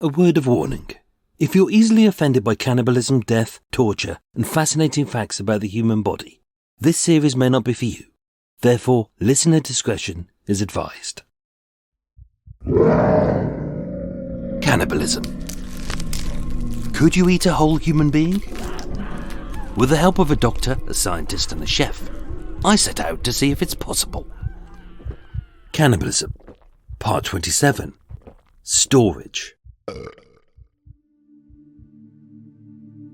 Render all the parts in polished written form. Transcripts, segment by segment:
A word of warning. If you're easily offended by cannibalism, death, torture, and fascinating facts about the human body, this series may not be for you. Therefore, listener discretion is advised. Cannibalism. Could you eat a whole human being? With the help of a doctor, a scientist, and a chef, I set out to see if it's possible. Cannibalism. Part 27. Storage.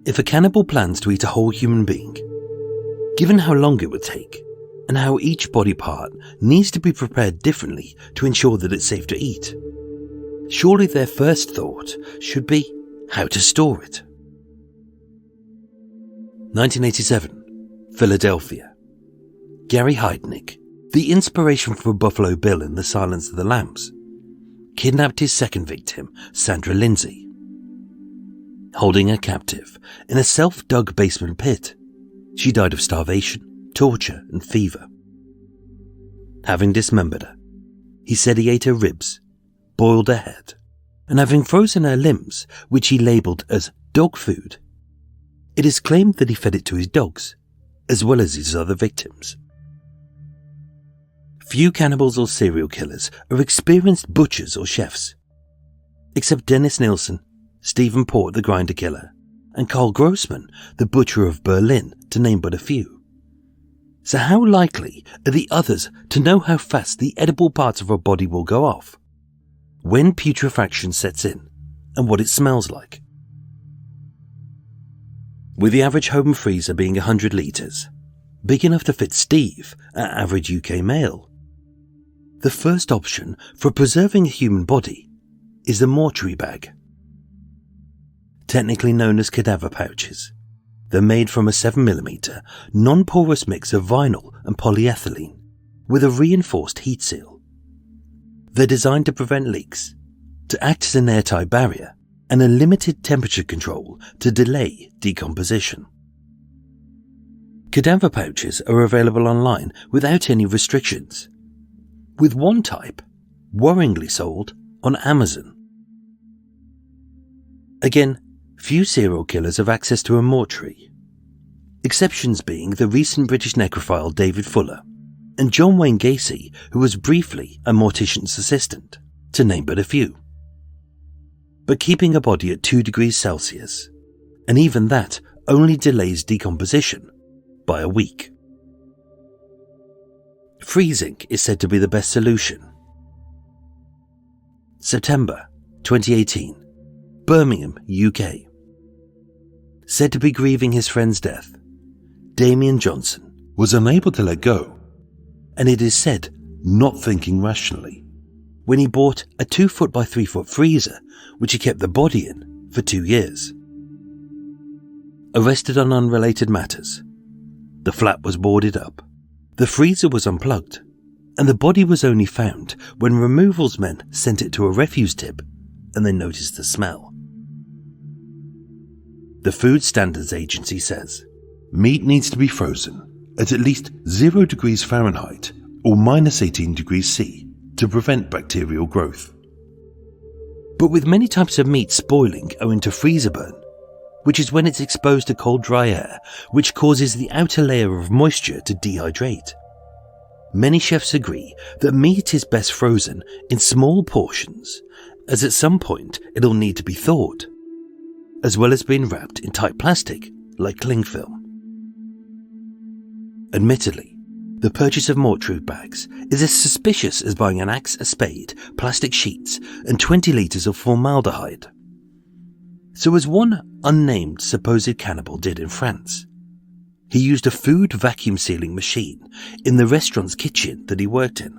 If a cannibal plans to eat a whole human being, given how long it would take, and how each body part needs to be prepared differently to ensure that it's safe to eat, surely their first thought should be how to store it. 1987, Philadelphia. Gary Heidnik, the inspiration for Buffalo Bill in The Silence of the Lambs, kidnapped his second victim, Sandra Lindsay. Holding her captive in a self-dug basement pit, she died of starvation, torture, and fever. Having dismembered her, he said he ate her ribs, boiled her head, and having frozen her limbs, which he labelled as dog food, it is claimed that he fed it to his dogs, as well as his other victims. Few cannibals or serial killers are experienced butchers or chefs, except Dennis Nilsen, Stephen Port the grinder killer, and Karl Grossman the butcher of Berlin, to name but a few. So how likely are the others to know how fast the edible parts of a body will go off, when putrefaction sets in, and what it smells like? With the average home freezer being 100 litres, big enough to fit Steve, an average UK male, the first option for preserving a human body is the mortuary bag. Technically known as cadaver pouches, they're made from a 7mm non-porous mix of vinyl and polyethylene with a reinforced heat seal. They're designed to prevent leaks, to act as an airtight barrier, and a limited temperature control to delay decomposition. Cadaver pouches are available online without any restrictions, with one type worryingly sold on Amazon. Again, few serial killers have access to a mortuary, exceptions being the recent British necrophile David Fuller and John Wayne Gacy, who was briefly a mortician's assistant, to name but a few. But keeping a body at 2 degrees Celsius, and even that only delays decomposition by a week. Freezing is said to be the best solution. September 2018, Birmingham, UK. Said to be grieving his friend's death, Damien Johnson was unable to let go, and it is said not thinking rationally, when he bought a 2-foot by 3-foot freezer which he kept the body in for 2 years. Arrested on unrelated matters, the flat was boarded up, the freezer was unplugged, and the body was only found when removals men sent it to a refuse tip and they noticed the smell. The Food Standards Agency says, meat needs to be frozen at least 0 degrees Fahrenheit or minus 18 degrees C to prevent bacterial growth. But with many types of meat spoiling owing to freezer burn, which is when it's exposed to cold dry air, which causes the outer layer of moisture to dehydrate, many chefs agree that meat is best frozen in small portions, as at some point it'll need to be thawed, as well as being wrapped in tight plastic like cling film. Admittedly, the purchase of mortuary bags is as suspicious as buying an axe, a spade, plastic sheets, and 20 litres of formaldehyde. So as one unnamed supposed cannibal did in France, he used a food vacuum sealing machine in the restaurant's kitchen that he worked in.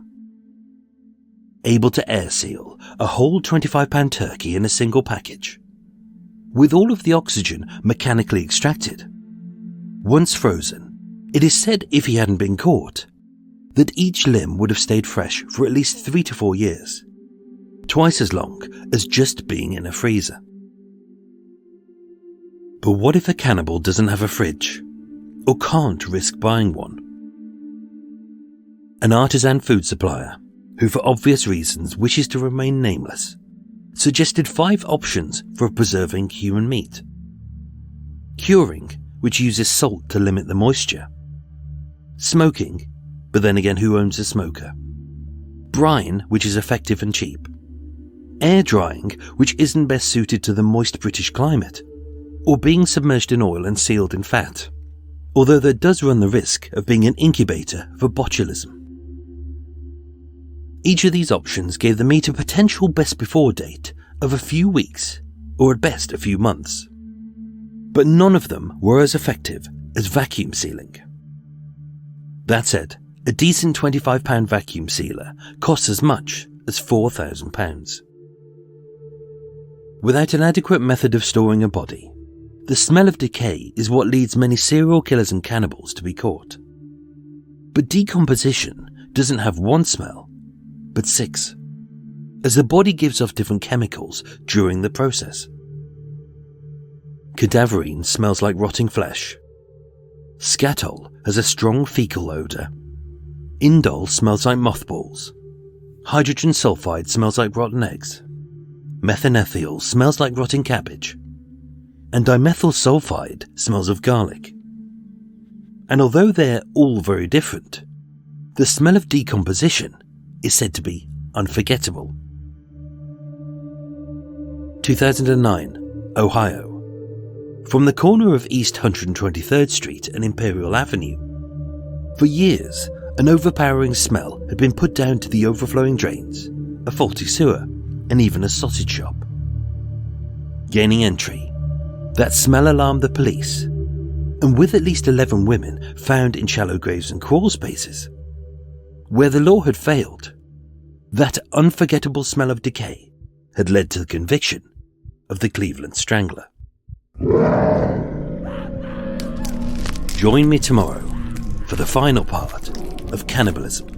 Able to air seal a whole £25 turkey in a single package, with all of the oxygen mechanically extracted. Once frozen, it is said if he hadn't been caught, that each limb would have stayed fresh for at least 3 to 4 years, twice as long as just being in a freezer. But what if a cannibal doesn't have a fridge, or can't risk buying one? An artisan food supplier, who for obvious reasons wishes to remain nameless, suggested 5 options for preserving human meat. Curing, which uses salt to limit the moisture. Smoking, but then again, who owns a smoker? Brine, which is effective and cheap. Air drying, which isn't best suited to the moist British climate. Or being submerged in oil and sealed in fat, although that does run the risk of being an incubator for botulism. Each of these options gave the meat a potential best before date of a few weeks, or at best a few months. But none of them were as effective as vacuum sealing. That said, a decent £25 vacuum sealer costs as much as £4,000. Without an adequate method of storing a body, the smell of decay is what leads many serial killers and cannibals to be caught. But decomposition doesn't have one smell, but 6, as the body gives off different chemicals during the process. Cadaverine smells like rotting flesh. Scatol has a strong fecal odour. Indole smells like mothballs. Hydrogen sulfide smells like rotten eggs. Methanethiol smells like rotting cabbage. And dimethyl sulfide smells of garlic. And although they're all very different, the smell of decomposition is said to be unforgettable. 2009, Ohio. From the corner of East 123rd Street and Imperial Avenue. For years, an overpowering smell had been put down to the overflowing drains, a faulty sewer, and even a sausage shop. Gaining entry, that smell alarmed the police, and with at least 11 women found in shallow graves and crawl spaces, where the law had failed, that unforgettable smell of decay had led to the conviction of the Cleveland Strangler. Join me tomorrow for the final part of Cannibalism